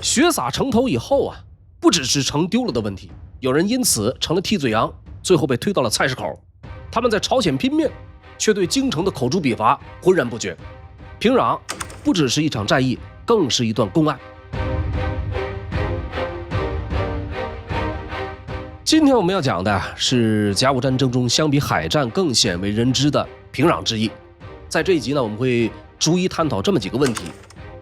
血洒城头以后啊，不只是城丢了的问题，有人因此成了替罪羊，最后被推到了菜市口。他们在朝鲜拼命，却对京城的口诛笔伐浑然不觉。平壤不只是一场战役，更是一段公案。今天我们要讲的是甲午战争中相比海战更鲜为人知的平壤之役。在这一集呢，我们会逐一探讨这么几个问题，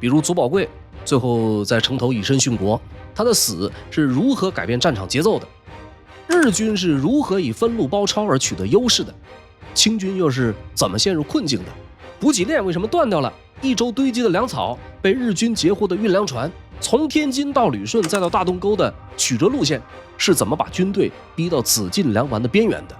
比如祖宝贵最后在城头以身殉国，他的死是如何改变战场节奏的？日军是如何以分路包抄而取得优势的？清军又是怎么陷入困境的？补给链为什么断掉了？一周堆积的粮草被日军截获的运粮船，从天津到旅顺再到大东沟的曲折路线，是怎么把军队逼到紫禁粮丸的边缘的？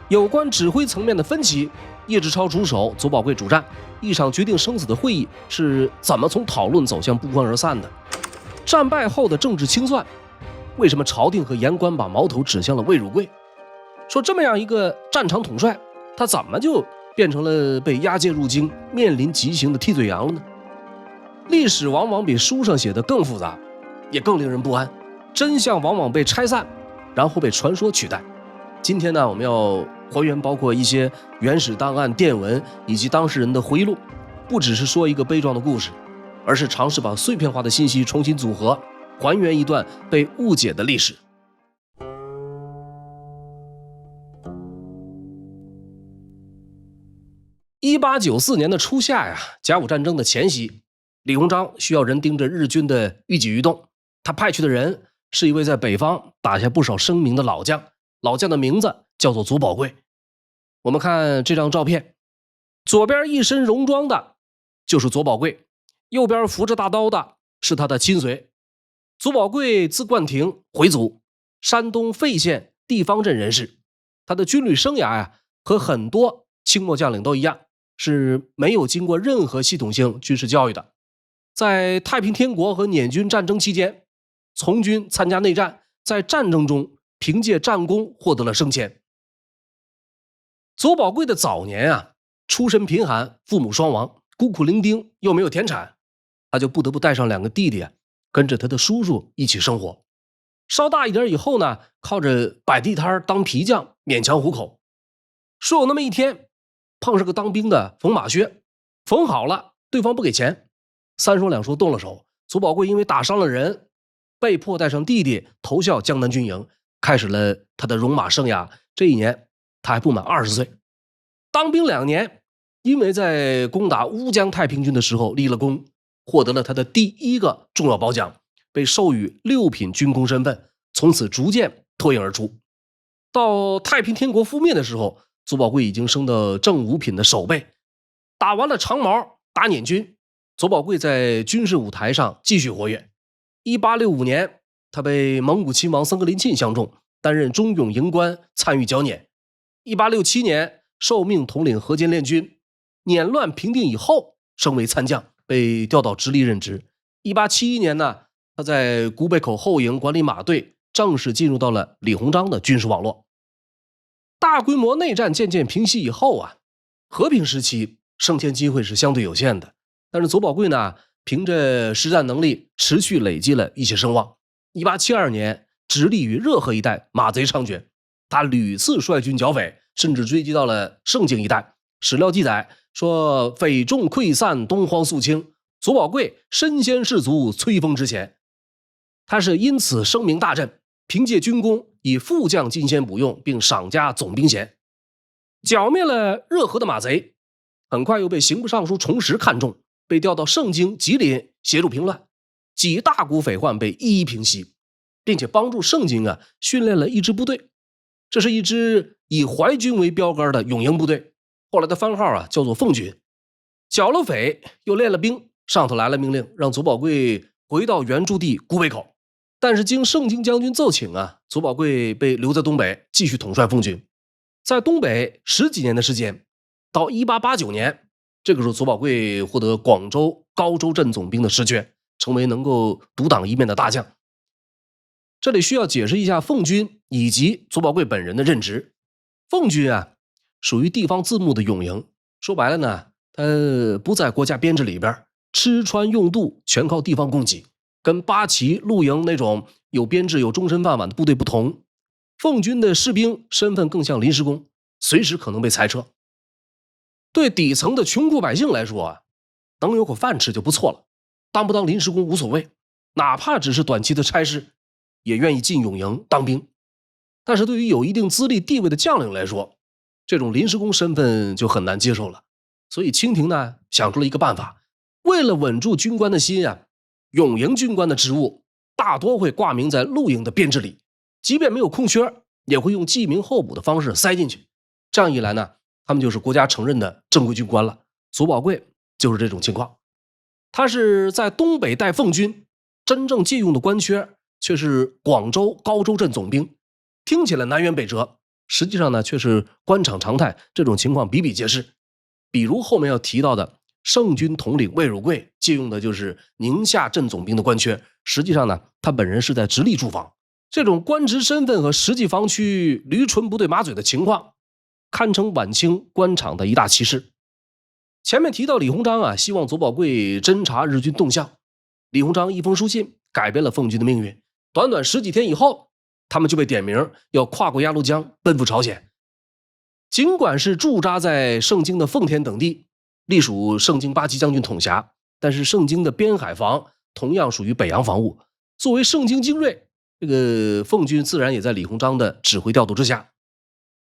有关指挥层面的分歧，叶志超主守，祖宝贵主战，一场决定生死的会议是怎么从讨论走向不欢而散的？战败后的政治清算，为什么朝廷和言官把矛头指向了魏汝贵？说这么样一个战场统帅，他怎么就变成了被押解入京面临极刑的替罪羊了呢？历史往往比书上写的更复杂，也更令人不安，真相往往被拆散，然后被传说取代。今天呢，我们要还原包括一些原始档案、电文以及当事人的回忆录，不只是说一个悲壮的故事，而是尝试把碎片化的信息重新组合，还原一段被误解的历史。1894年的初夏呀，甲午战争的前夕，李鸿章需要人盯着日军的一举一动，他派去的人是一位在北方打下不少声名的老将，老将的名字叫做祖宝贵。我们看这张照片，左边一身戎装的就是祖宝贵，右边扶着大刀的是他的亲随。祖宝贵字冠廷，回族，山东费县地方镇人士。他的军旅生涯呀，和很多清末将领都一样，是没有经过任何系统性军事教育的。在太平天国和捻军战争期间，从军参加内战，在战争中凭借战功获得了升迁。祖宝贵的早年啊，出身贫寒，父母双亡，孤苦伶仃，又没有田产，他就不得不带上两个弟弟跟着他的叔叔一起生活。稍大一点以后呢，靠着摆地摊当皮匠勉强糊口。说有那么一天，碰上个当兵的缝马靴，缝好了对方不给钱，三说两说动了手，祖宝贵因为打伤了人，被迫带上弟弟投效江南军营，开始了他的戎马生涯。这一年他还不满20岁。当兵2年，因为在攻打乌江太平军的时候立了功，获得了他的第一个重要褒奖，被授予6品军功身份，从此逐渐脱颖而出。到太平天国覆灭的时候，祖宝贵已经升到正5品的守备。打完了长毛，打捻军，祖宝贵在军事舞台上继续活跃。1865年，他被蒙古亲王僧格林沁相中，担任忠勇营官，参与剿捻。1867年，受命统领河间练军，捻乱平定以后，升为参将，被调到直隶任职。1871年呢，他在古北口后营管理马队，正式进入到了李鸿章的军事网络。大规模内战渐渐平息以后啊，和平时期升迁机会是相对有限的，但是祖宝贵呢，凭着实战能力持续累积了一些声望。1872年，直隶与热河一带马贼猖獗，他屡次率军剿匪，甚至追击到了盛京一带。史料记载说，匪众溃散，东荒肃清，祖宝贵身先士卒，摧锋之前。他是因此声名大振，凭借军功以副将进先补用，并赏加总兵衔。剿灭了热河的马贼，很快又被刑部尚书崇实看中，被调到盛京、吉林协助平乱，几大股匪患被一一平息，并且帮助盛京训练了一支部队。这是一支以淮军为标杆的勇营部队，后来的番号叫做奉军。剿了匪又练了兵，上头来了命令，让祖宝贵回到原驻地古北口。但是经盛京将军奏请祖宝贵被留在东北，继续统帅奉军。在东北10几年的时间，到1889年，这个时候祖宝贵获得广州高州镇总兵的实权，成为能够独当一面的大将。这里需要解释一下奉军以及祖宝贵本人的任职。奉军属于地方自牧的勇营，说白了呢，它不在国家编制里边，吃穿用度全靠地方供给。跟八旗、陆营那种有编制、有终身饭碗的部队不同，奉军的士兵身份更像临时工，随时可能被裁撤。对底层的穷苦百姓来说啊，能有口饭吃就不错了，当不当临时工无所谓，哪怕只是短期的差事，也愿意进永营当兵。但是对于有一定资历地位的将领来说，这种临时工身份就很难接受了。所以清廷呢想出了一个办法，为了稳住军官的心啊，永营军官的职务大多会挂名在陆营的编制里，即便没有空缺，也会用记名候补的方式塞进去。这样一来呢，他们就是国家承认的正规军官了。左宝贵就是这种情况，他是在东北带奉军，真正借用的官缺却是广州高州镇总兵，听起来南辕北辙，实际上呢却是官场常态，这种情况比比皆是。比如后面要提到的圣军统领魏汝贵借用的就是宁夏镇总兵的官缺，实际上呢他本人是在直隶驻防。这种官职身份和实际防区驴唇不对马嘴的情况，堪称晚清官场的一大奇事。前面提到李鸿章啊，希望左宝贵侦察日军动向，李鸿章一封书信改变了奉军的命运，短短10几天以后，他们就被点名要跨过鸭绿江奔赴朝鲜。尽管是驻扎在盛京的奉天等地，隶属盛京八旗将军统辖，但是盛京的边海防同样属于北洋防务。作为盛京精锐，这个奉军自然也在李鸿章的指挥调度之下。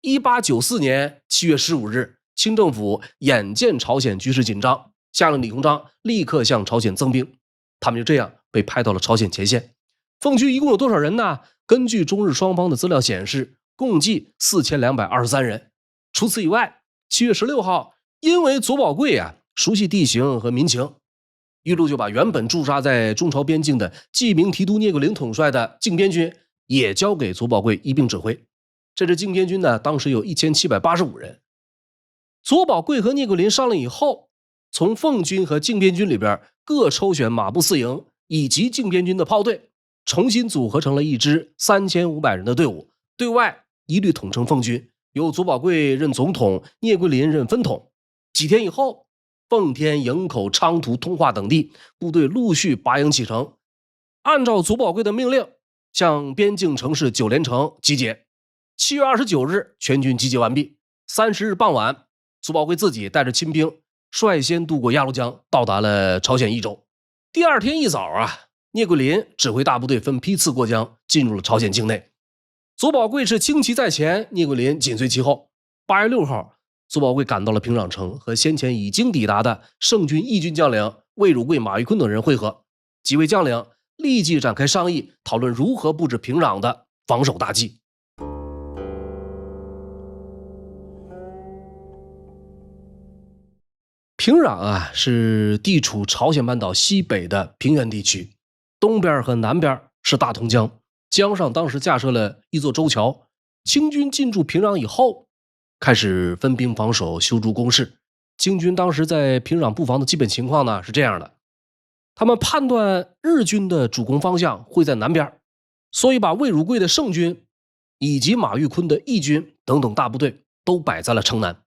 1894年7月15日，清政府眼见朝鲜局势紧张，下令李鸿章立刻向朝鲜增兵，他们就这样被派到了朝鲜前线。奉军一共有多少人呢？根据中日双方的资料显示，共计4223人。除此以外，7月16号，因为左宝贵熟悉地形和民情，一路就把原本驻扎在中朝边境的记名提督聂桂林统帅的靖边军也交给左宝贵一并指挥。这支靖边军呢，当时有1785人。左宝贵和聂桂林商量以后，从奉军和靖边军里边各抽选马步4营以及靖边军的炮队，重新组合成了一支3500人的队伍，对外一律统称奉军，由左宝贵任总统，聂桂林任分统。几天以后，奉天、营口、昌图、通化等地部队陆续拔营启程，按照左宝贵的命令向边境城市九连城集结。7月29日全军集结完毕。30日傍晚，左宝贵自己带着亲兵率先渡过鸭绿江，到达了朝鲜一州。第二天一早聂桂林指挥大部队分批次过江，进入了朝鲜境内。左宝贵是轻骑在前，聂桂林紧随其后。8月6号，左宝贵赶到了平壤城，和先前已经抵达的盛军义军将领魏汝贵、马玉坤等人会合。几位将领立即展开商议，讨论如何布置平壤的防守大计。平壤是地处朝鲜半岛西北的平原地区，东边和南边是大同江，江上当时架设了一座舟桥。清军进驻平壤以后，开始分兵防守，修筑工事。清军当时在平壤布防的基本情况呢是这样的：他们判断日军的主攻方向会在南边，所以把魏汝贵的盛军以及马玉坤的义军等等大部队都摆在了城南。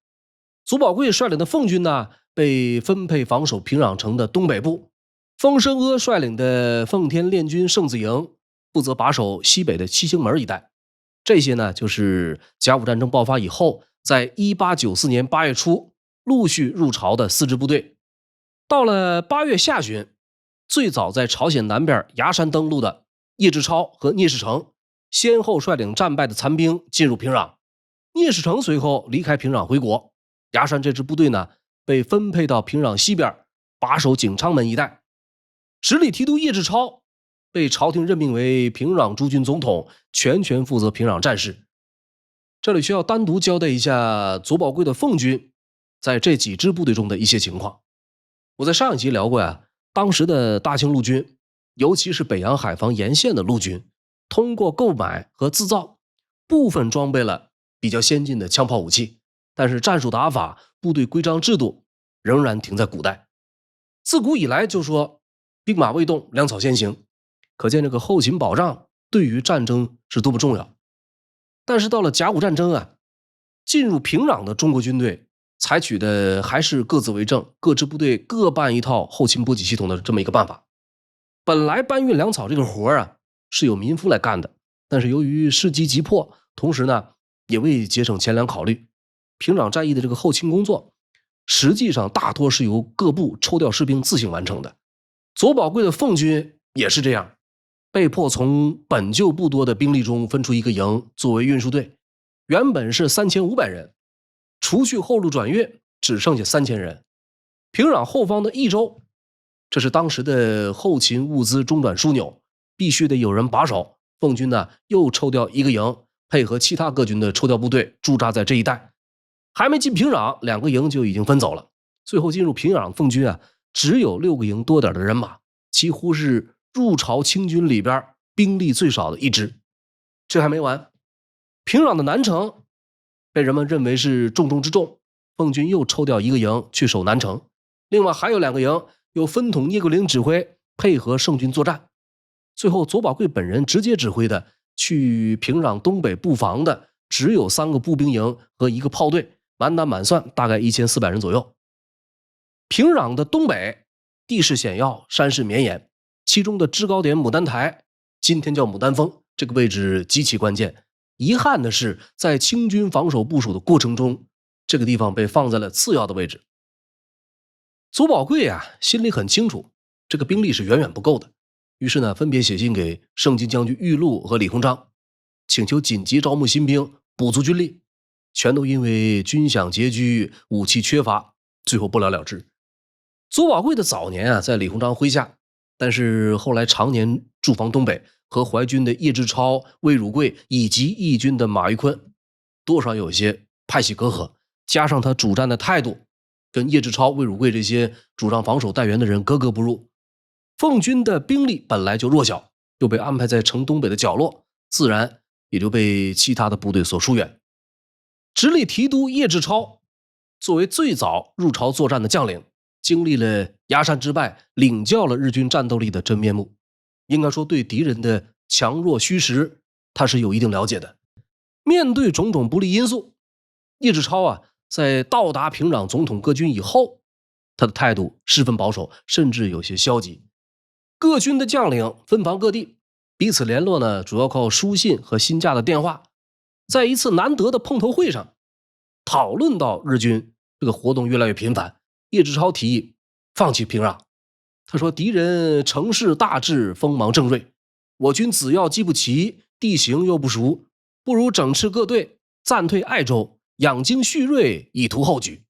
左宝贵率领的奉军呢，被分配防守平壤城的东北部，丰申阿率领的奉天练军圣子营负责把守西北的七星门一带。这些呢，就是甲午战争爆发以后，在1894年8月初陆续入朝的4支部队。到了8月下旬，最早在朝鲜南边崖山登陆的叶志超和聂士成先后率领战败的残兵进入平壤。聂士成随后离开平壤回国，崖山这支部队呢，被分配到平壤西边把守景昌门一带。直隶提督叶志超被朝廷任命为平壤驻军总统，全权负责平壤战事。这里需要单独交代一下左宝贵的奉军在这几支部队中的一些情况。我在上一集聊过当时的大清陆军，尤其是北洋海防沿线的陆军，通过购买和制造，部分装备了比较先进的枪炮武器，但是战术打法、部队规章制度仍然停在古代。自古以来就说兵马未动，粮草先行，可见这个后勤保障对于战争是多么重要。但是到了甲午战争进入平壤的中国军队采取的还是各自为政，各支部队各办一套后勤补给系统的这么一个办法。本来搬运粮草这个活啊是由民夫来干的，但是由于时机急迫，同时呢也为节省钱粮考虑，平壤战役的这个后勤工作实际上大多是由各部抽调士兵自行完成的。左宝贵的奉军也是这样，被迫从本就不多的兵力中分出一个营作为运输队，原本是3500人，除去后路转运只剩下3000人。平壤后方的益州，这是当时的后勤物资中转枢纽，必须得有人把守。奉军呢又抽调一个营，配合其他各军的抽调部队驻扎在这一带。还没进平壤，2个营就已经分走了。最后进入平壤奉军啊，只有6个营多点的人马，几乎是入朝清军里边兵力最少的一支。这还没完，平壤的南城被人们认为是重中之重，奉军又抽调一个营去守南城，另外还有2个营由分统聂桂龄指挥，配合盛军作战。最后左宝贵本人直接指挥的去平壤东北布防的只有3个步兵营和1个炮队，满打满算大概1400人左右。平壤的东北地势险要，山势绵延，其中的制高点牡丹台，今天叫牡丹峰，这个位置极其关键。遗憾的是，在清军防守部署的过程中，这个地方被放在了次要的位置。左宝贵啊，心里很清楚，这个兵力是远远不够的，于是呢，分别写信给盛京将军玉禄和李鸿章，请求紧急招募新兵，补足军力，全都因为军饷拮据，武器缺乏，最后不了了之。左宝贵的早年啊，在李鸿章麾下，但是后来常年驻防东北，和淮军的叶志超、魏汝贵以及义军的马玉坤，多少有些派系隔阂，加上他主战的态度跟叶志超、魏汝贵这些主张防守待援的人格格不入，奉军的兵力本来就弱小，又被安排在城东北的角落，自然也就被其他的部队所疏远。直隶提督叶志超作为最早入朝作战的将领，经历了崖山之败，领教了日军战斗力的真面目，应该说对敌人的强弱虚实他是有一定了解的。面对种种不利因素，叶志超啊，在到达平壤总统各军以后，他的态度十分保守，甚至有些消极。各军的将领分防各地，彼此联络呢，主要靠书信和新架的电话。在一次难得的碰头会上，讨论到日军这个活动越来越频繁，叶志超提议放弃平壤。他说，敌人城市大治，锋芒正锐，我军子要击不齐，地形又不熟，不如整饬各队，暂退爱州，养精蓄锐，以图后举。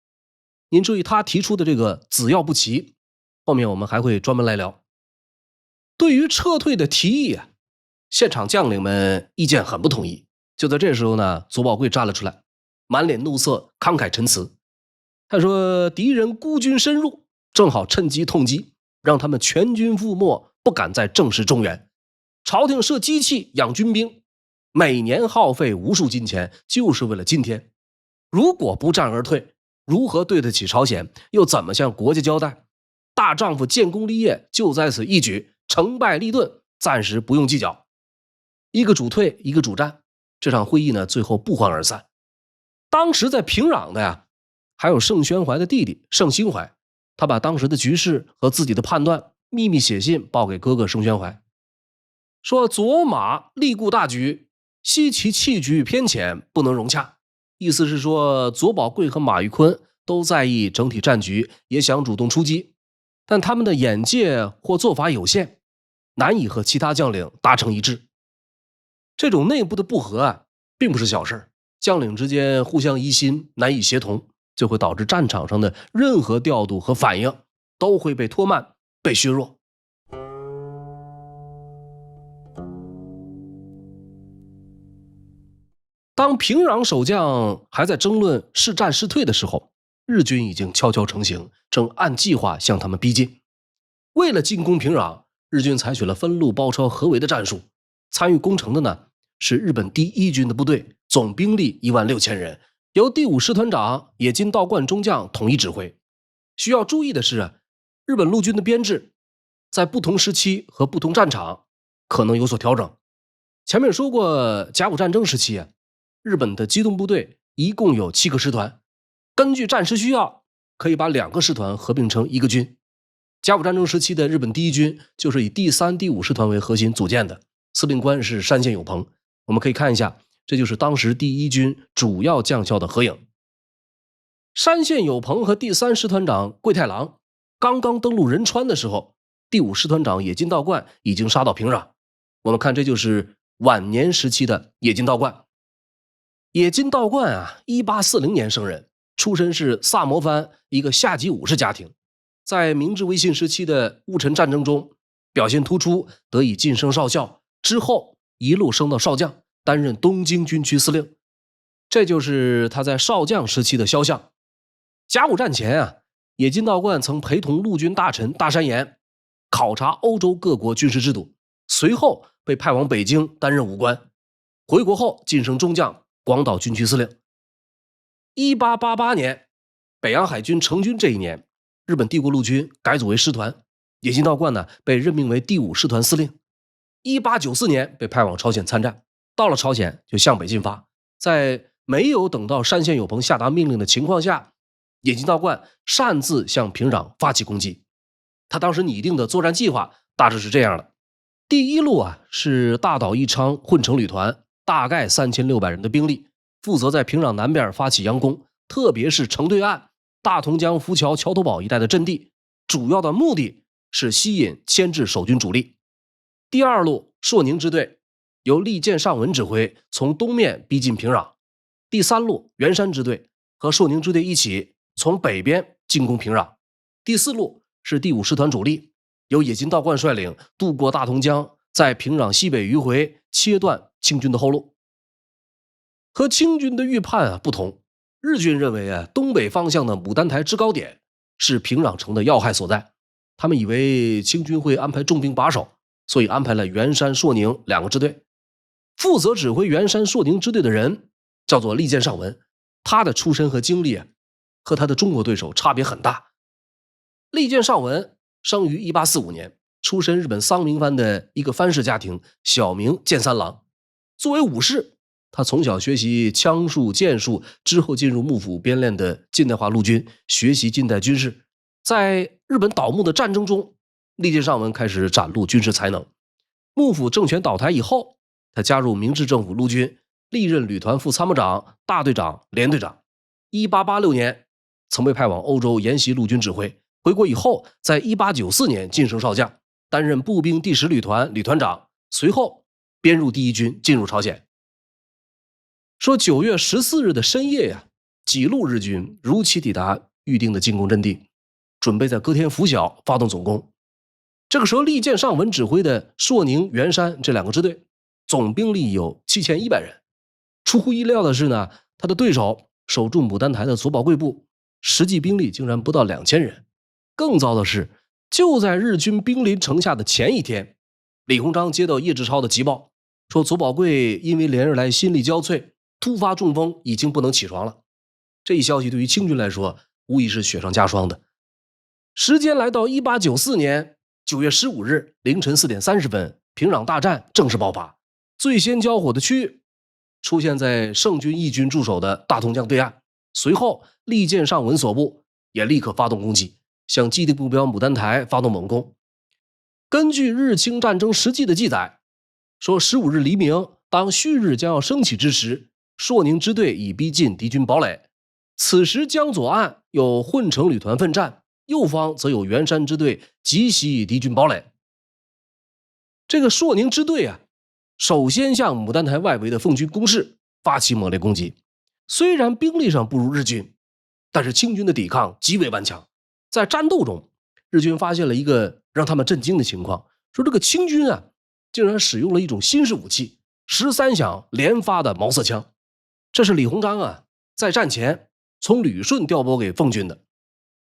您注意他提出的这个子要不齐，后面我们还会专门来聊。对于撤退的提议啊，现场将领们意见很不统一。就在这时候呢，左宝贵站了出来，满脸怒色，慷慨陈词。他说，敌人孤军深入，正好趁机痛击，让他们全军覆没，不敢再正视中原。朝廷设机器养军兵，每年耗费无数金钱，就是为了今天。如果不战而退，如何对得起朝鲜？又怎么向国家交代？大丈夫建功立业就在此一举，成败立顿暂时不用计较。一个主退，一个主战，这场会议呢，最后不欢而散。当时在平壤的呀，还有盛宣怀的弟弟盛兴怀，他把当时的局势和自己的判断秘密写信报给哥哥盛宣怀，说左马力顾大局，惜其弃局偏浅，不能融洽。意思是说，左宝贵和马玉坤都在意整体战局，也想主动出击，但他们的眼界或做法有限，难以和其他将领达成一致。这种内部的不和啊，并不是小事，将领之间互相疑心，难以协同，就会导致战场上的任何调度和反应都会被拖慢，被削弱。当平壤守将还在争论是战是退的时候，日军已经悄悄成型，正按计划向他们逼近。为了进攻平壤，日军采取了分路包抄合围的战术。参与攻城的呢，是日本第一军的部队，总兵力16000人，由第5师团长野津道贯中将统一指挥。需要注意的是，日本陆军的编制在不同时期和不同战场可能有所调整。前面说过，甲午战争时期日本的机动部队一共有7个师团，根据战时需要，可以把2个师团合并成一个军。甲午战争时期的日本第一军就是以第3、第5师团为核心组建的，司令官是山县有朋。我们可以看一下，这就是当时第一军主要将校的合影。山县有朋和第3师团长桂太郎刚刚登陆仁川的时候，第5师团长野津道观已经杀到平壤。我们看，这就是晚年时期的野津道观。野津道观1840年生人，出身是萨摩藩一个下级武士家庭，在明治维新时期的戊辰战争中表现突出，得以晋升少校，之后一路升到少将，担任东京军区司令。这就是他在少将时期的肖像。甲午战前野津道观曾陪同陆军大臣大山岩考察欧洲各国军事制度，随后被派往北京担任武官，回国后晋升中将，广岛军区司令。1888年北洋海军成军这一年，日本帝国陆军改组为师团，野津道观被任命为第5师团司令。1894年被派往朝鲜参战，到了朝鲜就向北进发，在没有等到山县有朋下达命令的情况下，野津道观擅自向平壤发起攻击。他当时拟定的作战计划大致是这样的：第一路是大岛义昌混成旅团，大概3600人的兵力，负责在平壤南边发起佯攻，特别是城对岸大同江浮桥桥头堡一带的阵地，主要的目的是吸引牵制守军主力。第二路朔宁支队由利剑上文指挥，从东面逼近平壤。第三路元山支队和朔宁支队一起从北边进攻平壤。第四路是第5师团主力，由野津道观率领渡过大同江，在平壤西北迂回，切断清军的后路。和清军的预判不同，日军认为东北方向的牡丹台制高点是平壤城的要害所在，他们以为清军会安排重兵把守，所以安排了元山、朔宁2个支队。负责指挥元山、朔宁支队的人叫做利剑上文，他的出身和经历和他的中国对手差别很大。利剑上文生于1845年，出身日本桑明藩的一个藩士家庭，小名剑三郎。作为武士，他从小学习枪术、剑术，之后进入幕府编练的近代化陆军，学习近代军事。在日本倒幕的战争中，利剑上文开始展露军事才能。幕府政权倒台以后，他加入明治政府陆军，历任旅团副参谋长、大队长、连队长。1886年曾被派往欧洲研习陆军指挥，回国以后在1894年晋升少将，担任步兵第10旅团旅团长，随后编入第一军，进入朝鲜。说9月14日的深夜几路日军如期抵达预定的进攻阵地，准备在隔天拂晓发动总攻。这个时候利剑上文指挥的朔宁、元山这2个支队总兵力有7100人。出乎意料的是他的对手守住牡丹台的佐保贵部实际兵力竟然不到2000人。更糟的是，就在日军兵临城下的前一天，李鸿章接到叶志超的急报，说佐保贵因为连日来心力交瘁，突发中风，已经不能起床了。这一消息对于清军来说无疑是雪上加霜的。时间来到1894年9月15日凌晨4点30分，平壤大战正式爆发。最先交火的区域出现在盛军义军驻守的大同江对岸，随后利剑上文所部也立刻发动攻击，向既定目标牡丹台发动猛攻。根据日清战争实际的记载，说15日黎明，当旭日将要升起之时，朔宁支队已逼近敌军堡垒。此时江左岸有混成旅团奋战，右方则有元山支队急袭敌军堡垒。这个朔宁支队首先向牡丹台外围的奉军工事发起猛烈攻击。虽然兵力上不如日军，但是清军的抵抗极为顽强。在战斗中，日军发现了一个让他们震惊的情况，说这个清军竟然使用了一种新式武器，13响连发的毛瑟枪。这是李鸿章在战前从旅顺调拨给奉军的。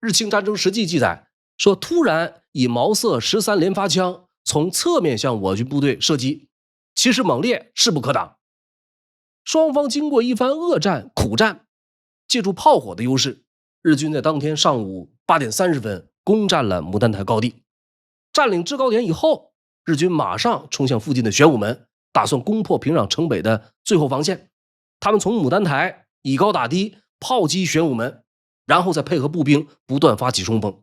日清战争实际记载说，突然以毛瑟13连发枪从侧面向我军部队射击，气势猛烈，势不可挡。双方经过一番恶战苦战，借助炮火的优势，日军在当天上午8点30分攻占了牡丹台高地。占领制高点以后，日军马上冲向附近的玄武门，打算攻破平壤城北的最后防线。他们从牡丹台以高打低，炮击玄武门，然后再配合步兵不断发起冲锋。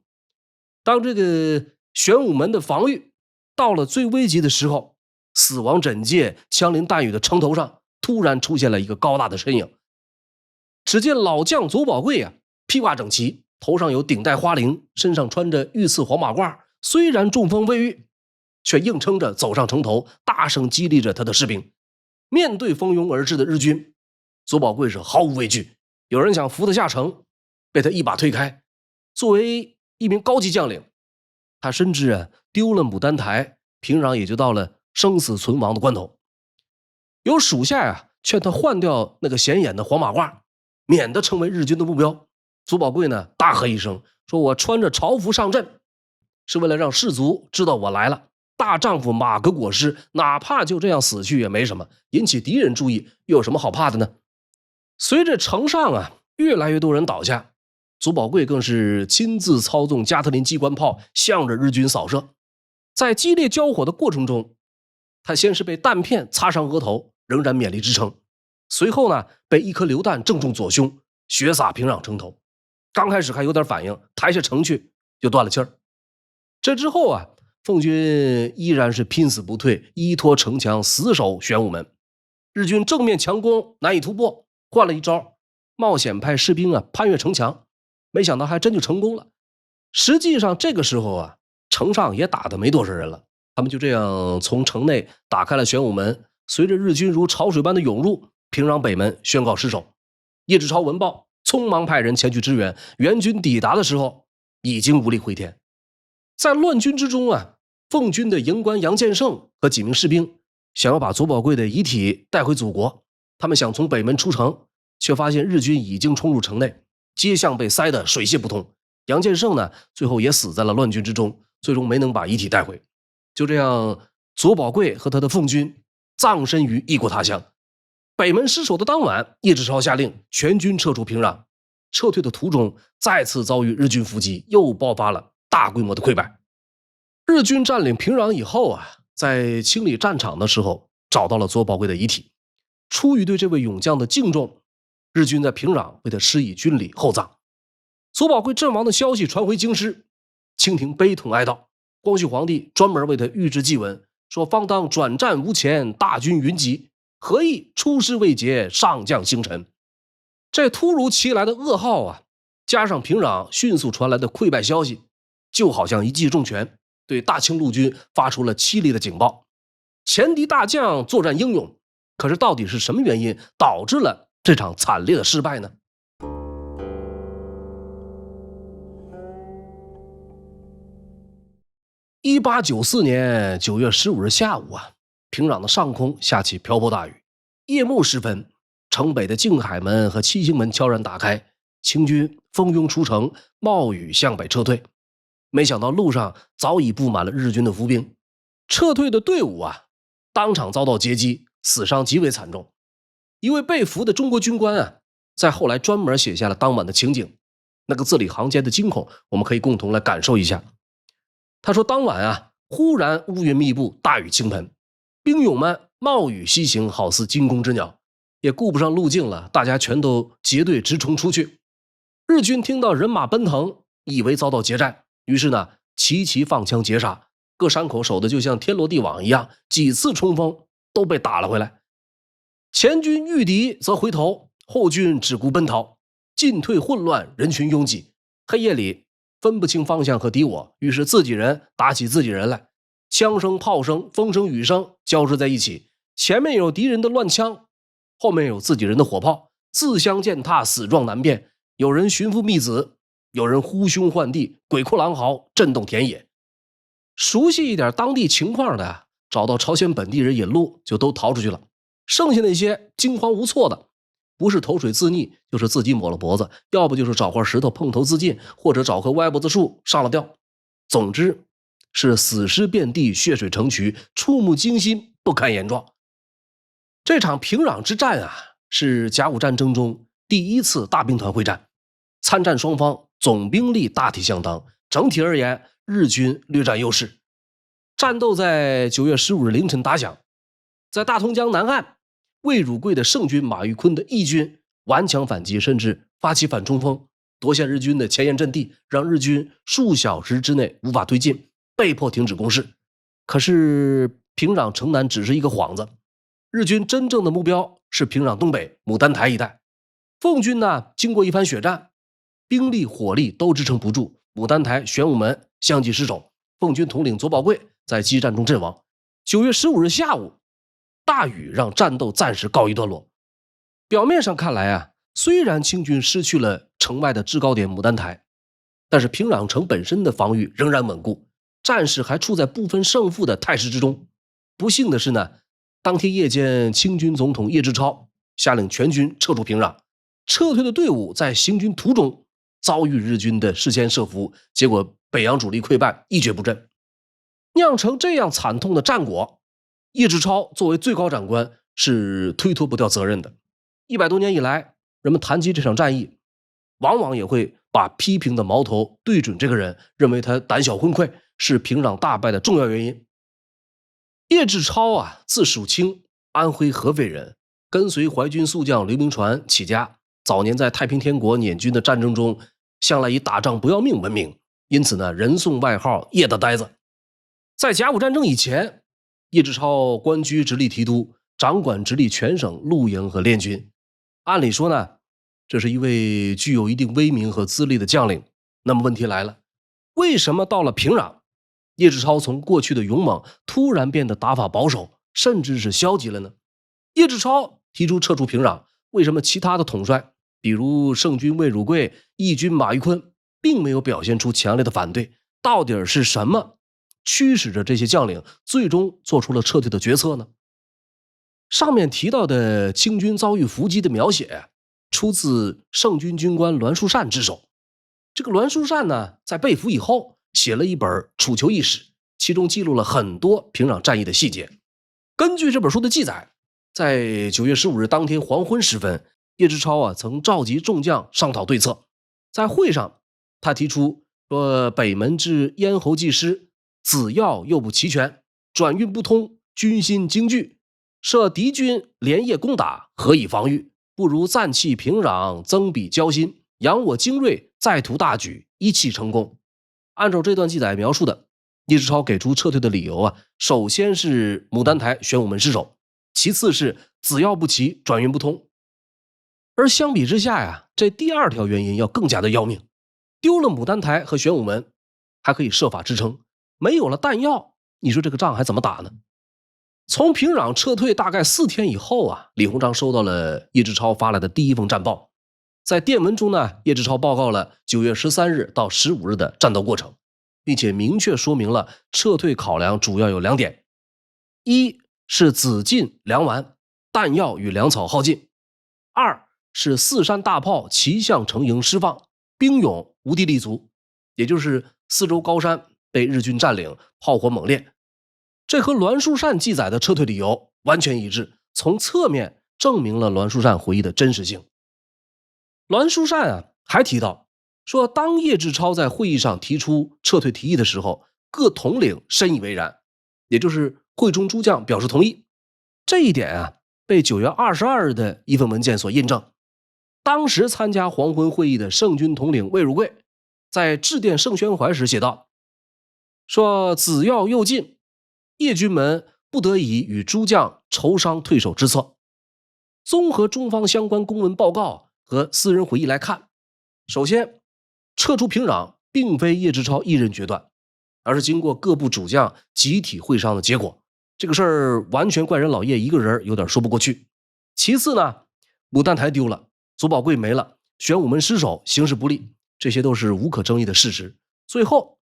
当这个玄武门的防御到了最危急的时候，死亡枕藉、枪林弹雨的城头上突然出现了一个高大的身影。只见老将左宝贵啊，披挂整齐，头上有顶戴花翎，身上穿着御赐黄马褂，虽然中风未愈，却硬撑着走上城头，大声激励着他的士兵。面对蜂拥而至的日军，左宝贵是毫无畏惧，有人想扶他下城，被他一把推开。作为一名高级将领，他深知丢了牡丹台，平壤也就到了生死存亡的关头。有属下劝他换掉那个显眼的黄马褂，免得成为日军的目标。左宝贵呢大喝一声，说我穿着朝服上阵，是为了让士卒知道我来了。大丈夫马革裹尸，哪怕就这样死去也没什么，引起敌人注意又有什么好怕的呢？随着城上越来越多人倒下，左宝贵更是亲自操纵加特林机关炮向着日军扫射。在激烈交火的过程中，他先是被弹片擦伤额头，仍然勉力支撑，随后呢被一颗榴弹正中左胸，血洒平壤城头。刚开始还有点反应，抬下城去就断了气儿。这之后奉军依然是拼死不退，依托城墙死守玄武门。日军正面强攻难以突破，换了一招，冒险派士兵攀越城墙，没想到还真就成功了。实际上这个时候城上也打得没多少人了，他们就这样从城内打开了玄武门。随着日军如潮水般的涌入，平壤北门宣告失守。叶志超闻报，匆忙派人前去支援，援军抵达的时候已经无力回天。在乱军之中奉军的营官杨建胜和几名士兵想要把左宝贵的遗体带回祖国，他们想从北门出城，却发现日军已经冲入城内，街巷被塞得水泄不通。杨建胜呢，最后也死在了乱军之中，最终没能把遗体带回。就这样，左宝贵和他的奉军葬身于异国他乡。北门失守的当晚，叶志超下令全军撤出平壤。撤退的途中，再次遭遇日军伏击，又爆发了大规模的溃败。日军占领平壤以后在清理战场的时候，找到了左宝贵的遗体。出于对这位勇将的敬重，日军在平壤为他施以军礼厚葬。左宝贵阵亡的消息传回京师，清廷悲痛哀悼。光绪皇帝专门为他御制祭文，说方当转战无前，大军云集，何意出师未捷，上将星辰。这突如其来的噩耗加上平壤迅速传来的溃败消息，就好像一记重拳，对大清陆军发出了凄厉的警报。前敌大将作战英勇，可是到底是什么原因导致了这场惨烈的失败呢？1894年9月15日下午平壤的上空下起瓢泼大雨。夜幕时分，城北的静海门和七星门悄然打开，清军蜂拥出城，冒雨向北撤退。没想到路上早已布满了日军的伏兵，撤退的队伍当场遭到截击，死伤极为惨重。一位被俘的中国军官在后来专门写下了当晚的情景，那个字里行间的惊恐，我们可以共同来感受一下。他说，当晚忽然乌云密布，大雨倾盆，兵勇们冒雨西行，好似惊弓之鸟，也顾不上路径了，大家全都结队直冲出去。日军听到人马奔腾，以为遭到劫寨，于是呢齐齐放枪截杀，各山口守的就像天罗地网一样，几次冲锋都被打了回来。前军遇敌则回头，后军只顾奔逃，进退混乱，人群拥挤，黑夜里分不清方向和敌我，于是自己人打起自己人来，枪声、炮声、风声、雨声交织在一起，前面有敌人的乱枪，后面有自己人的火炮，自相践踏，死状难辨。有人寻父觅子，有人呼兄唤弟，鬼哭狼嚎，震动田野。熟悉一点当地情况的找到朝鲜本地人引路，就都逃出去了。剩下那些惊慌无措的，不是投水自溺，就是自己抹了脖子，要不就是找块石头碰头自尽，或者找棵歪脖子树上了吊。总之是死尸遍地，血水成渠，触目惊心，不堪言状。这场平壤之战是甲午战争中第一次大兵团会战，参战双方总兵力大体相当，整体而言日军略占优势。战斗在9月15日凌晨打响，在大同江南岸，魏汝贵的盛军马玉坤的义军顽强反击，甚至发起反冲锋，夺下日军的前沿阵地，让日军数小时之内无法推进，被迫停止攻势。可是平壤城南只是一个幌子，日军真正的目标是平壤东北牡丹台一带。奉军呢，经过一番血战，兵力火力都支撑不住，牡丹台玄武门相继失守，奉军统领左宝贵在激战中阵亡。9月15日下午，大雨让战斗暂时告一段落。表面上看来啊，虽然清军失去了城外的制高点牡丹台，但是平壤城本身的防御仍然稳固，战事还处在不分胜负的态势之中。不幸的是呢，当天夜间，清军总统叶志超下令全军撤出平壤，撤退的队伍在行军途中遭遇日军的事先设伏，结果北洋主力溃败，一蹶不振。酿成这样惨痛的战果，叶志超作为最高长官是推脱不掉责任的。100多年以来，人们谈及这场战役，往往也会把批评的矛头对准这个人，认为他胆小昏聩，是平壤大败的重要原因。叶志超啊，字属清，安徽合肥人，跟随淮军宿将刘铭传起家，早年在太平天国捻军的战争中，向来以打仗不要命闻名，因此呢，人送外号叶大呆子。在甲午战争以前，叶志超官居直隶提督，掌管直隶全省露营和练军。按理说呢，这是一位具有一定威名和资历的将领。那么问题来了，为什么到了平壤，叶志超从过去的勇猛突然变得打法保守，甚至是消极了呢？叶志超提出撤出平壤，为什么其他的统帅，比如盛军魏汝贵、义军马玉坤，并没有表现出强烈的反对？到底是什么驱使着这些将领最终做出了撤退的决策呢？上面提到的清军遭遇伏击的描写，出自盛军军官栾书善之手。这个栾书善呢，在被俘以后写了一本《楚囚异史》，其中记录了很多平壤战役的细节。根据这本书的记载，在9月15日当天黄昏时分，叶志超啊曾召集众将商讨对策。在会上，他提出说，北门至咽喉技师子要又不齐全，转运不通，军心惊惧，设敌军连夜攻打，何以防御？不如暂弃平壤，增彼交心，扬我精锐，再图大举，一气成功。按照这段记载描述的，叶志超给出撤退的理由啊，首先是牡丹台玄武门失守，其次是子要不齐，转运不通。而相比之下呀，这第二条原因要更加的要命。丢了牡丹台和玄武门，还可以设法支撑，没有了弹药，你说这个仗还怎么打呢？从平壤撤退大概4天以后啊，李鸿章收到了叶志超发来的第一封战报。在电文中呢，叶志超报告了9月13日到15日的战斗过程，并且明确说明了撤退考量主要有2点：一是子尽粮完，弹药与粮草耗尽；二是四山大炮齐向成营释放，兵勇无地立足，也就是四周高山被日军占领，炮火猛烈。这和栾书善记载的撤退理由完全一致，从侧面证明了栾书善回忆的真实性。栾书善啊还提到说，当叶志超在会议上提出撤退提议的时候，各统领深以为然，也就是会中诸将表示同意。这一点啊被9月22日的一份文件所印证。当时参加黄昏会议的盛军统领魏汝贵在致电盛宣怀时写道，说子要又进，叶军们不得已与诸将筹商退守之策。综合中方相关公文报告和私人回忆来看，首先撤出平壤并非叶志超一人决断，而是经过各部主将集体会商的结果。这个事儿完全怪人老叶一个人有点说不过去。其次呢，牡丹台丢了，左宝贵没了，玄武门失守，形势不利，这些都是无可争议的事实。最后，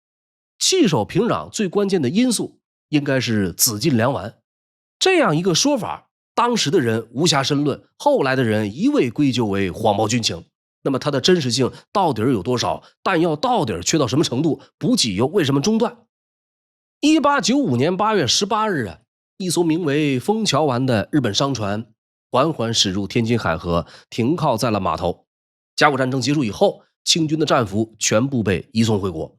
弃守平壤最关键的因素应该是子尽粮完。这样一个说法，当时的人无暇深论，后来的人一味归咎为谎报军情。那么它的真实性到底有多少？弹药到底缺到什么程度？补给又为什么中断？1895年8月18日啊，一艘名为枫桥丸的日本商船缓缓驶入天津海河，停靠在了码头。甲午战争结束以后，清军的战俘全部被移送回国，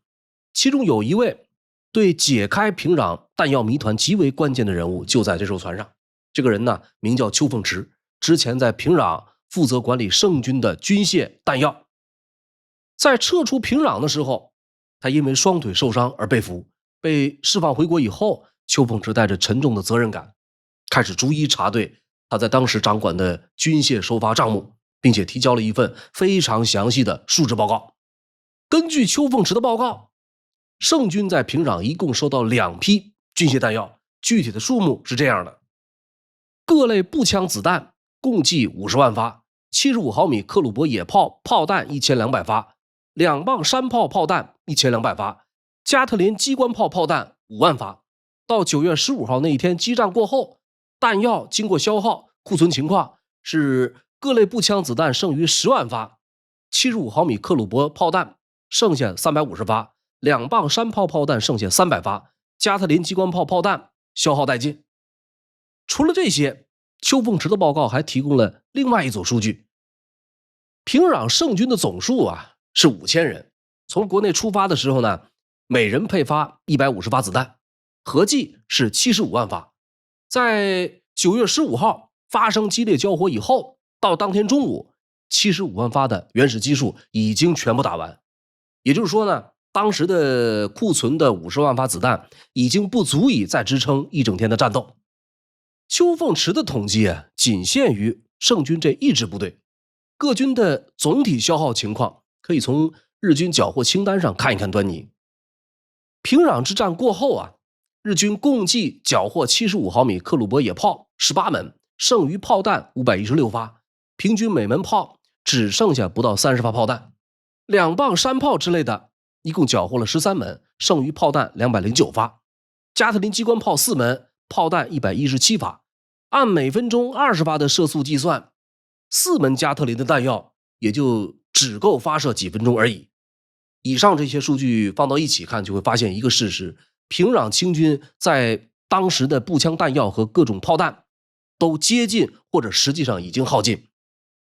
其中有一位对解开平壤弹药谜团极为关键的人物就在这艘船上。这个人呢，名叫邱凤池，之前在平壤负责管理盛军的军械弹药。在撤出平壤的时候，他因为双腿受伤而被俘，被释放回国以后，邱凤池带着沉重的责任感，开始逐一查对他在当时掌管的军械收发账目，并且提交了一份非常详细的述职报告。根据邱凤池的报告，盛军在平壤一共收到2批军械弹药，具体的数目是这样的：各类步枪子弹共计50万发，75毫米克虏伯野炮炮弹1200发，2磅山炮炮弹1200发，加特林机关炮炮弹5万发。到9月15号那一天激战过后，弹药经过消耗，库存情况是各类步枪子弹剩余10万发，75毫米克虏伯炮弹剩下350发，2磅山炮炮弹剩下300发，加特林机关炮炮弹消耗殆尽。除了这些，邱凤池的报告还提供了另外一组数据。平壤盛军的总数是5000人，从国内出发的时候呢，每人配发150发子弹，合计是75万发。在9月15号发生激烈交火以后，到当天中午，75万发的原始基数已经全部打完。也就是说呢，当时的库存的50万发子弹已经不足以再支撑一整天的战斗。邱凤池的统计仅限于盛军这一支部队，各军的总体消耗情况可以从日军缴获清单上看一看端倪。平壤之战过后日军共计缴获75毫米克虏伯野炮18门，剩余炮弹516发，平均每门炮只剩下不到30发炮弹。2磅山炮之类的一共缴获了13门，剩余炮弹209发，加特林机关炮4门，炮弹117发。按每分钟20发的射速计算，4门加特林的弹药也就只够发射几分钟而已。以上这些数据放到一起看，就会发现一个事实：平壤清军在当时的步枪弹药和各种炮弹都接近或者实际上已经耗尽。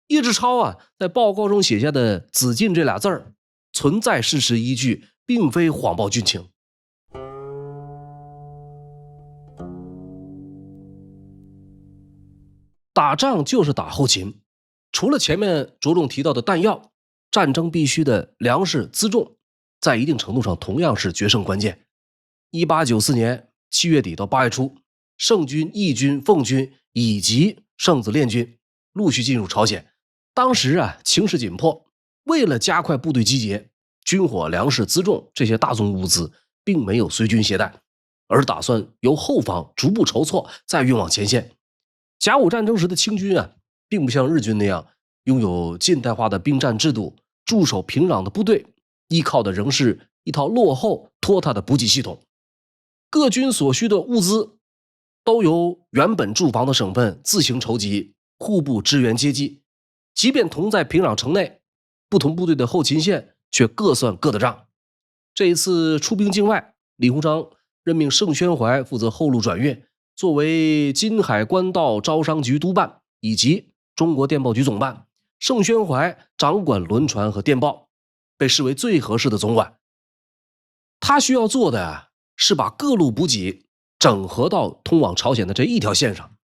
叶志超在报告中写下的“子尽”这俩字儿，存在事实依据，并非谎报军情。打仗就是打后勤，除了前面着重提到的弹药，战争必须的粮食辎重，在一定程度上同样是决胜关键。1894年7月底到8月初，盛军、义军、奉军以及圣子练军陆续进入朝鲜。当时情势紧迫，为了加快部队集结，军火、粮食、辎重这些大宗物资并没有随军携带，而打算由后方逐步筹措，再运往前线。甲午战争时的清军并不像日军那样拥有近代化的兵站制度，驻守平壤的部队依靠的仍是一套落后拖沓的补给系统。各军所需的物资都由原本驻防的省份自行筹集，互不支援接济。即便同在平壤城内，不同部队的后勤线却各算各的账。这一次出兵境外，李鸿章任命盛宣怀负责后路转运，作为金海关道招商局督办以及中国电报局总办，盛宣怀掌管轮船和电报，被视为最合适的总管。他需要做的是把各路补给整合到通往朝鲜的这一条线上。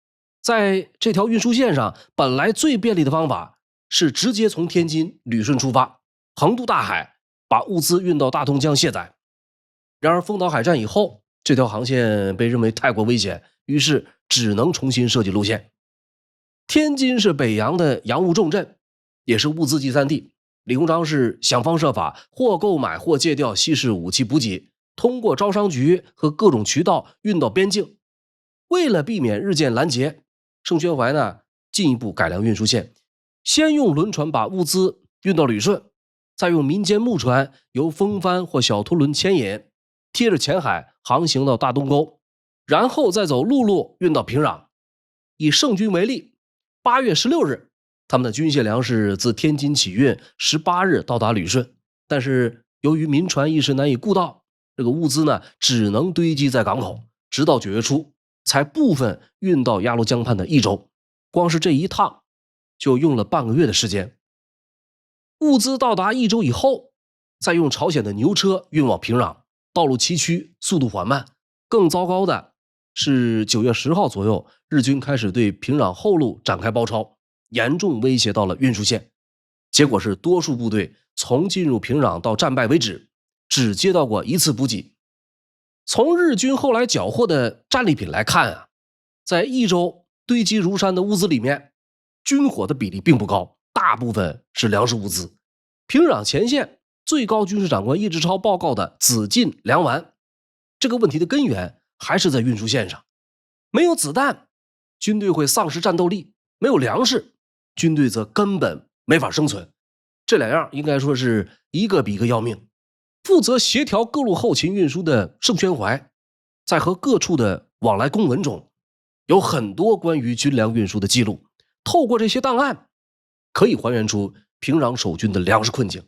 在这条运输线上，本来最便利的方法是直接从天津旅顺出发，横渡大海，把物资运到大同江卸载。然而丰岛海战以后，这条航线被认为太过危险，于是只能重新设计路线。天津是北洋的洋务重镇，也是物资集散地。李鸿章是想方设法或购买或借调西式武器补给，通过招商局和各种渠道运到边境。为了避免日渐拦截，盛宣怀进一步改良运输线，先用轮船把物资运到旅顺，再用民间木船由风帆或小拖轮牵引，贴着前海航行到大东沟，然后再走陆路运到平壤。以盛军为例，8月16日他们的军械粮食自天津起运，18日到达旅顺，但是由于民船一时难以顾到，这个物资只能堆积在港口，直到9月初才部分运到鸭绿江畔的益州。光是这一趟就用了半个月的时间。物资到达益州以后，再用朝鲜的牛车运往平壤，道路崎岖，速度缓慢。更糟糕的是9月10号左右，日军开始对平壤后路展开包抄，严重威胁到了运输线。结果是多数部队从进入平壤到战败为止，只接到过一次补给。从日军后来缴获的战利品来看啊，在益州堆积如山的物资里面，军火的比例并不高，大部分是粮食物资。平壤前线最高军事长官叶志超报告的子进粮完，这个问题的根源还是在运输线上。没有子弹，军队会丧失战斗力；没有粮食，军队则根本没法生存。这两样应该说是一个比一个要命。负责协调各路后勤运输的盛宣怀，在和各处的往来公文中，有很多关于军粮运输的记录。透过这些档案，可以还原出平壤守军的粮食困境。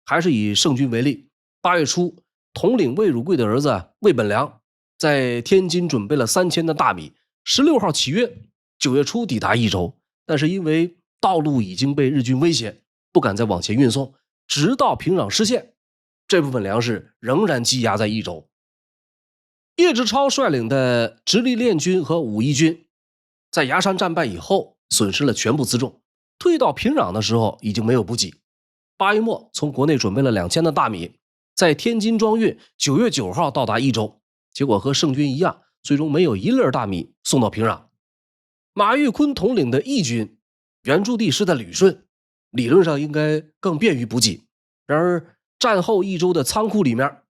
还是以盛军为例，8月初，统领魏汝贵的儿子魏本良在天津准备了3000担大米，16号起约，9月初抵达益州，但是因为道路已经被日军威胁，不敢再往前运送，直到平壤失陷，这部分粮食仍然积压在益州。叶志超率领的直隶练军和武义军在崖山战败以后损失了全部辎重，退到平壤的时候已经没有补给。8月末从国内准备了2000担大米，在天津装运，9月9号到达益州，结果和盛军一样，最终没有一粒大米送到平壤。马玉坤统领的义军原驻地是在旅顺，理论上应该更便于补给，然而战后益州的仓库里面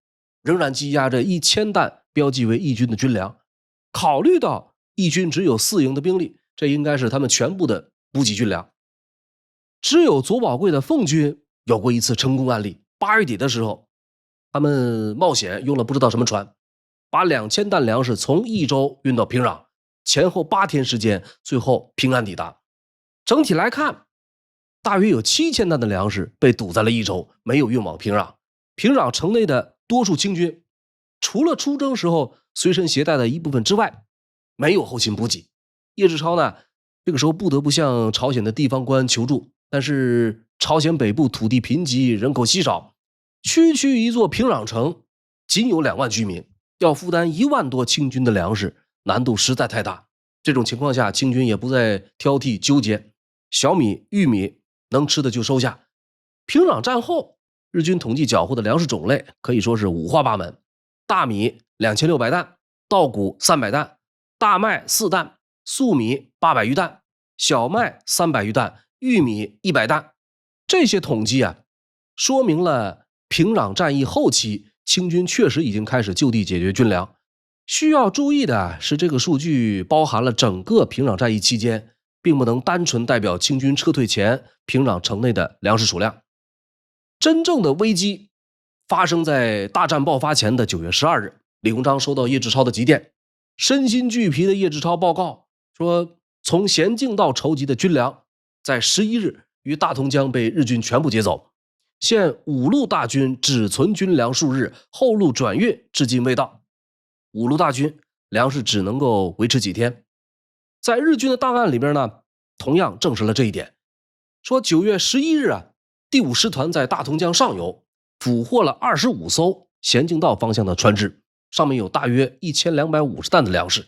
仍然积压着1000担标记为义军的军粮。考虑到义军只有4营的兵力，这应该是他们全部的补给军粮。只有左宝贵的奉军有过一次成功案例，8月底的时候，他们冒险用了不知道什么船，把2000担粮食从益州运到平壤，前后8天时间，最后平安抵达。整体来看，大约有7000担的粮食被堵在了益州，没有运往平壤。平壤城内的多数清军，除了出征时候随身携带的一部分之外，没有后勤补给。叶志超呢，这个时候不得不向朝鲜的地方官求助，但是朝鲜北部土地贫瘠，人口稀少，区区一座平壤城仅有2万居民，要负担1万多清军的粮食，难度实在太大。这种情况下，清军也不再挑剔纠结，小米、玉米能吃的就收下。平壤战后，日军统计缴获的粮食种类可以说是五花八门：大米2600担，稻谷300担，大麦4担，粟米800余担，小麦300余担，玉米100担。这些统计啊，说明了平壤战役后期清军确实已经开始就地解决军粮。需要注意的是，这个数据包含了整个平壤战役期间，并不能单纯代表清军撤退前平壤城内的粮食储量。真正的危机发生在大战爆发前的9月12日，李鸿章收到叶志超的急电，身心俱疲的叶志超报告说，从咸镜到筹集的军粮在11日于大同江被日军全部劫走，现五路大军只存军粮数日，后路转运至今未到。五路大军粮食只能够维持几天。在日军的档案里边呢，同样证实了这一点，说9月11日啊，第5师团在大同江上游俘获了25艘咸镜道方向的船只，上面有大约1250担的粮食。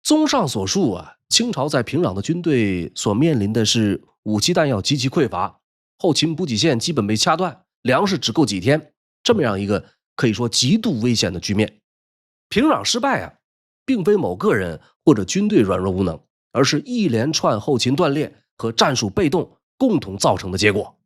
综上所述啊，清朝在平壤的军队所面临的是武器弹药极其匮乏，后勤补给线基本被掐断，粮食只够几天，这么样一个可以说极度危险的局面。平壤失败啊，并非某个人或者军队软弱无能，而是一连串后勤断裂和战术被动共同造成的结果。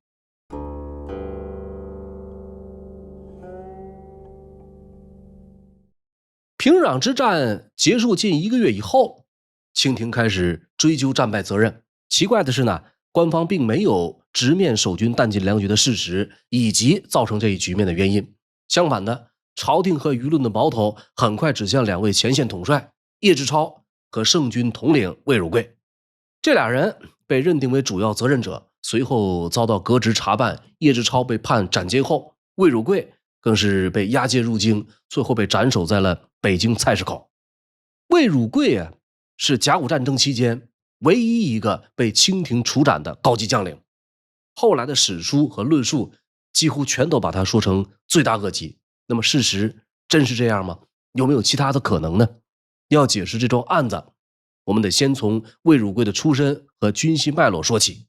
平壤之战结束近1个月以后，清廷开始追究战败责任。奇怪的是呢，官方并没有直面守军弹尽粮绝的事实以及造成这一局面的原因。相反的，朝廷和舆论的矛头很快指向2位前线统帅叶志超和盛军统领魏汝贵。这俩人被认定为主要责任者，随后遭到革职查办。叶志超被判斩监后，魏汝贵更是被押解入京，最后被斩首在了北京菜市口。魏汝贵啊，是甲午战争期间唯一一个被清廷处斩的高级将领，后来的史书和论述几乎全都把他说成罪大恶极。那么事实真是这样吗？有没有其他的可能呢？要解释这桩案子，我们得先从魏汝贵的出身和军系脉络说起。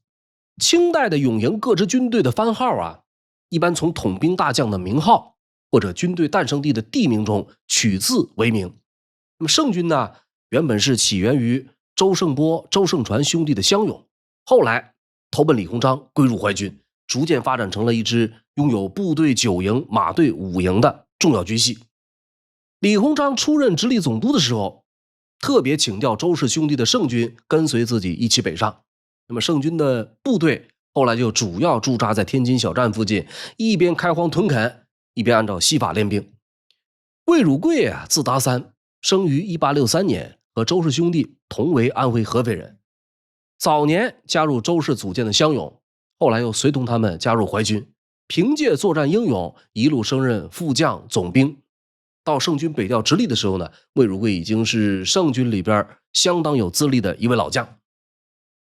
清代的永营各支军队的番号啊，一般从统兵大将的名号或者军队诞生地的地名中取字为名。那么盛军呢，原本是起源于周胜波、周盛传兄弟的乡勇，后来投奔李鸿章，归入淮军，逐渐发展成了一支拥有部队9营、马队5营的重要军系。李鸿章出任直隶总督的时候，特别请调周氏兄弟的盛军跟随自己一起北上。那么盛军的部队后来就主要驻扎在天津小站附近，一边开荒屯垦，一边按照西法练兵。魏汝贵啊，字达三，生于1863年，和周氏兄弟同为安徽合肥人。早年加入周氏组建的乡勇，后来又随同他们加入淮军，凭借作战英勇，一路升任副将、总兵。到盛军北调直隶的时候呢，魏汝贵已经是盛军里边相当有资历的一位老将。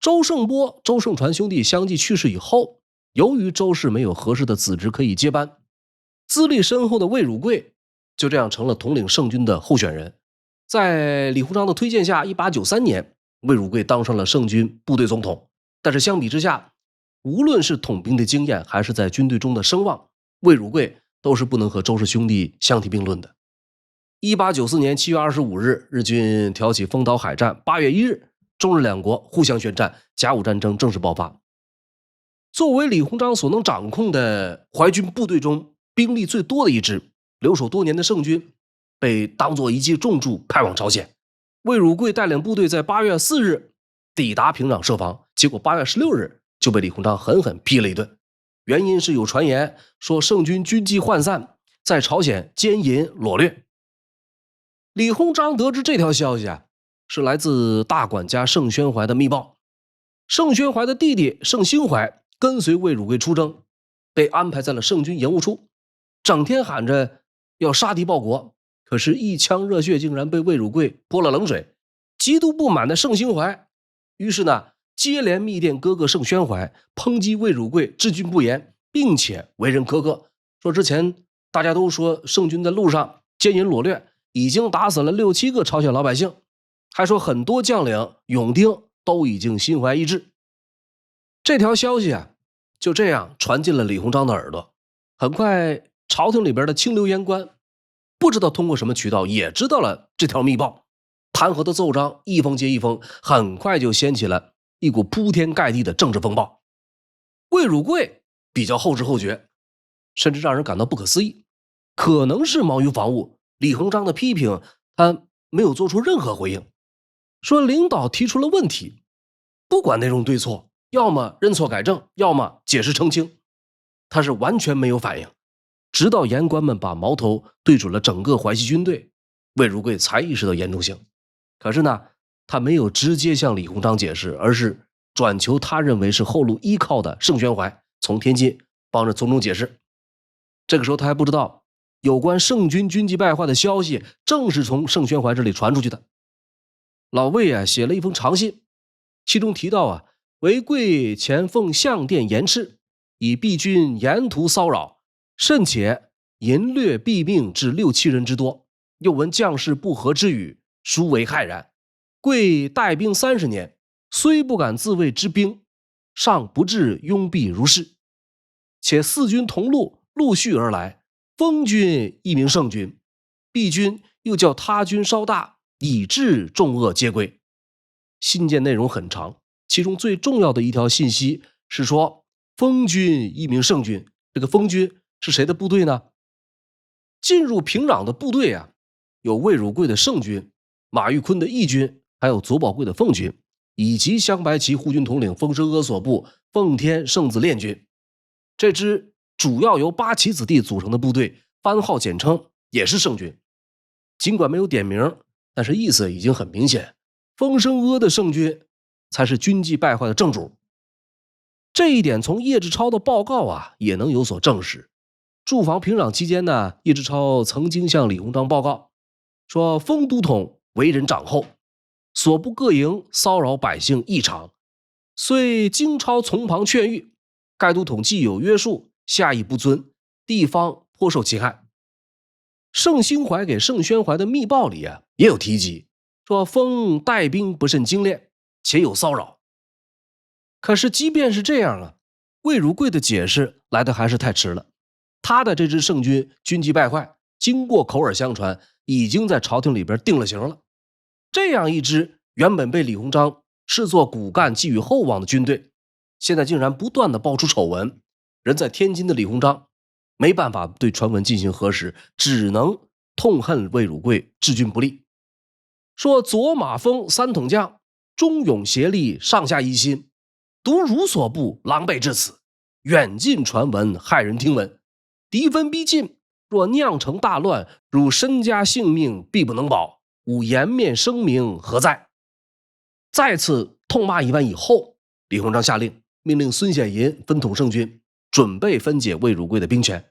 周胜波、周盛传兄弟相继去世以后，由于周氏没有合适的子侄可以接班，资历深厚的魏汝贵就这样成了统领盛军的候选人。在李鸿章的推荐下，1893年，魏汝贵当上了盛军部队总统。但是相比之下，无论是统兵的经验，还是在军队中的声望，魏汝贵都是不能和周氏兄弟相提并论的。1894年7月25日，日军挑起丰岛海战，8月1日，中日两国互相宣战，甲午战争正式爆发。作为李鸿章所能掌控的淮军部队中兵力最多的一支，留守多年的盛军被当作一记重柱派往朝鲜。魏汝贵带领部队在8月4日抵达平壤设防，结果8月16日就被李鸿章狠狠批了一顿。原因是有传言说盛军军纪涣散，在朝鲜奸淫掳掠。李鸿章得知这条消息啊，是来自大管家盛宣怀的密报。盛宣怀的弟弟盛兴怀跟随魏汝贵出征，被安排在了盛军营务处，整天喊着要杀敌报国，可是一腔热血竟然被魏汝贵泼了冷水。极度不满的盛兴怀于是呢，接连密电哥哥盛宣怀，抨击魏汝贵治军不严，并且为人苛刻，说之前大家都说盛军在路上奸淫掳掠，已经打死了6、7个朝鲜老百姓，还说很多将领勇丁都已经心怀异志。这条消息啊，就这样传进了李鸿章的耳朵。很快朝廷里边的清流言官不知道通过什么渠道也知道了这条密报，弹劾的奏章一封接一封，很快就掀起了一股铺天盖地的政治风暴。魏汝贵比较后知后觉，甚至让人感到不可思议，可能是忙于防务，李鸿章的批评他没有做出任何回应，说领导提出了问题，不管内容对错，要么认错改正，要么解释澄清，他是完全没有反应。直到言官们把矛头对准了整个淮西军队，魏汝贵才意识到严重性。可是呢，他没有直接向李鸿章解释，而是转求他认为是后路依靠的盛宣怀从天津帮着从中解释。这个时候他还不知道，有关盛军军纪败坏的消息正是从盛宣怀这里传出去的。老魏啊写了一封长信，其中提到啊，为贵前奉相电言斥，以避军沿途骚扰，甚且淫掠毙命至6、7人之多，又闻将士不和之语，殊为骇然。贵带兵30年，虽不敢自卫之兵，尚不至拥蔽如是。且四军同路，陆续而来，封军一名盛军，毙军又叫他军稍大，以致众恶皆归。信件内容很长，其中最重要的一条信息是说，封军一名盛军。这个封军是谁的部队呢？进入平壤的部队啊，有魏汝贵的盛军，马玉坤的义军，还有左宝贵的奉军，以及镶白旗护军统领丰绅阿所部奉天圣子练军。这支主要由八旗子弟组成的部队，番号简称也是盛军。尽管没有点名，但是意思已经很明显，丰绅阿的盛军才是军纪败坏的正主。这一点从叶志超的报告啊也能有所证实。驻防平壤期间呢，叶志超曾经向李鸿章报告说，丰都统为人长厚，所部各营骚扰百姓异常，虽经超从旁劝谕，该都统既有约束，下意不遵，地方颇受其害。盛兴怀给盛宣怀的密报里啊也有提及，说丰带兵不甚精练，且有骚扰。可是即便是这样啊，魏汝贵的解释来的还是太迟了。他的这支圣军军纪败坏，经过口耳相传，已经在朝廷里边定了型了。这样一支原本被李鸿章视作骨干寄予厚望的军队，现在竟然不断的爆出丑闻。人在天津的李鸿章没办法对传闻进行核实，只能痛恨魏汝贵治军不力，说左马蜂三统将，忠勇协力，上下一心，独汝所部狼狈至此，远近传闻，骇人听闻，敌分逼近，若酿成大乱，汝身家性命必不能保，吾颜面声名何在？再次痛骂一番以后，李鸿章下令命令孙显银分统圣军，准备分解魏汝贵的兵权。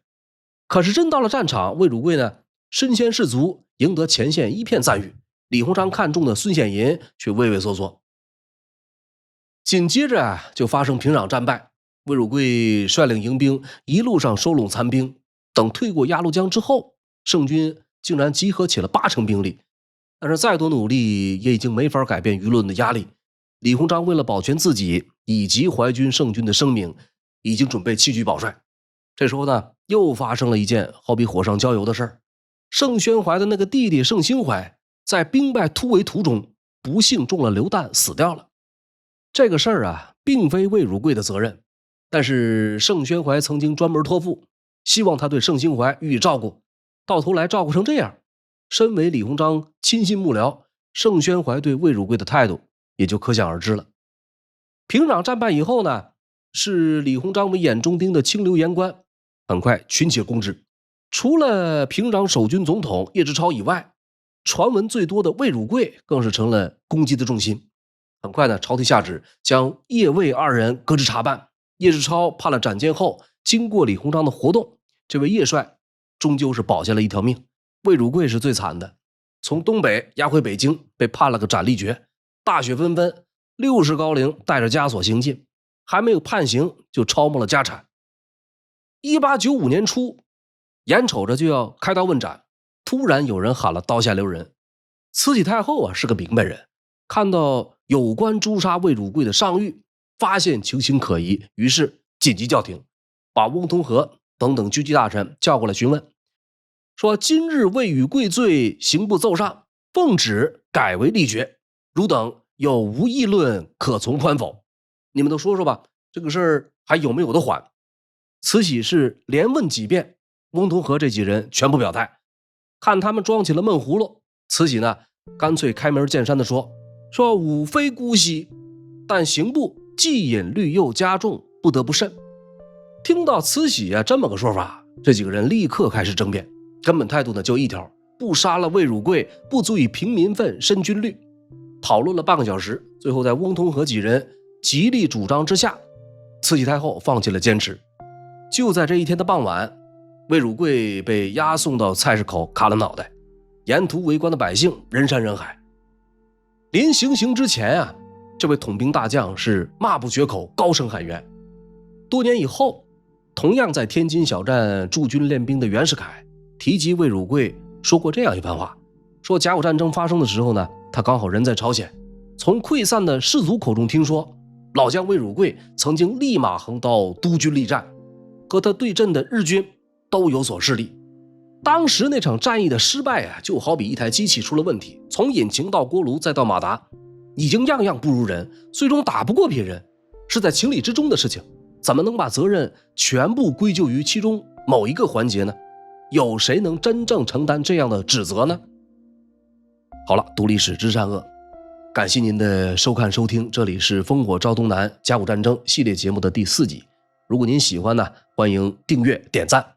可是真到了战场，魏汝贵呢身先士卒，赢得前线一片赞誉。李鸿章看中的孙显银却畏畏缩缩。紧接着就发生平壤战败，魏汝贵率领迎兵一路上收拢残兵，等退过鸭绿江之后，圣军竟然集合起了80%兵力。但是再多努力也已经没法改变舆论的压力。李鸿章为了保全自己以及淮军圣军的声名，已经准备弃车保帅。这时候呢，又发生了一件好比火上浇油的事儿。盛宣怀的那个弟弟盛兴怀在兵败突围途中不幸中了流弹死掉了。这个事儿啊，并非魏汝贵的责任，但是盛宣怀曾经专门托付，希望他对盛兴怀予以照顾，到头来照顾成这样。身为李鸿章亲信幕僚，盛宣怀对魏汝贵的态度也就可想而知了。平壤战败以后呢，视李鸿章为眼中钉的清流言官很快群起攻之。除了平壤守军总统叶志超以外，传闻最多的魏汝贵更是成了攻击的重心。很快呢，朝廷下旨将叶魏二人革职查办。叶志超判了斩监后，经过李鸿章的活动，这位叶帅终究是保下了一条命。魏汝贵是最惨的，从东北押回北京，被判了个斩立决。大雪纷纷，60高龄带着枷锁行进，还没有判刑就超没了家产。1895年初，眼瞅着就要开刀问斩，突然有人喊了刀下留人。慈禧太后是个明白人，看到有关诛杀魏汝贵的上谕，发现情形可疑，于是紧急叫停，把翁同龢等等军机大臣叫过来询问，说今日魏汝贵罪刑部奏上，奉旨改为立决，汝等有无议论，可从宽否？你们都说说吧，这个事儿还有没有的缓？慈禧是连问几遍，翁同龢这几人全部表态。看他们装起了闷葫芦，慈禧呢干脆开门见山的说吾非姑息，但刑部既引律又加重，不得不慎。听到慈禧这么个说法，这几个人立刻开始争辩，根本态度呢就一条，不杀了魏汝贵不足以平民愤申军律。讨论了半个小时，最后在翁同龢几人极力主张之下，慈禧太后放弃了坚持。就在这一天的傍晚，魏汝贵被押送到菜市口砍了脑袋，沿途围观的百姓人山人海。临行刑之前这位统兵大将是骂不绝口，高声喊冤。多年以后，同样在天津小站驻军练兵的袁世凯提及魏汝贵说过这样一番话，说甲午战争发生的时候呢，他刚好人在朝鲜，从溃散的士卒口中听说老将魏汝贵曾经立马横刀督军力战，和他对阵的日军都有所失利。当时那场战役的失败就好比一台机器出了问题，从引擎到锅炉再到马达，已经样样不如人，最终打不过别人，是在情理之中的事情，怎么能把责任全部归咎于其中某一个环节呢？有谁能真正承担这样的指责呢？好了，读历史知善恶，感谢您的收看收听，这里是烽火照东南甲午战争系列节目的第4集。如果您喜欢呢，欢迎订阅点赞。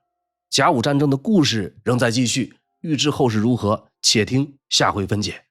甲午战争的故事仍在继续，欲知后事如何，且听下回分解。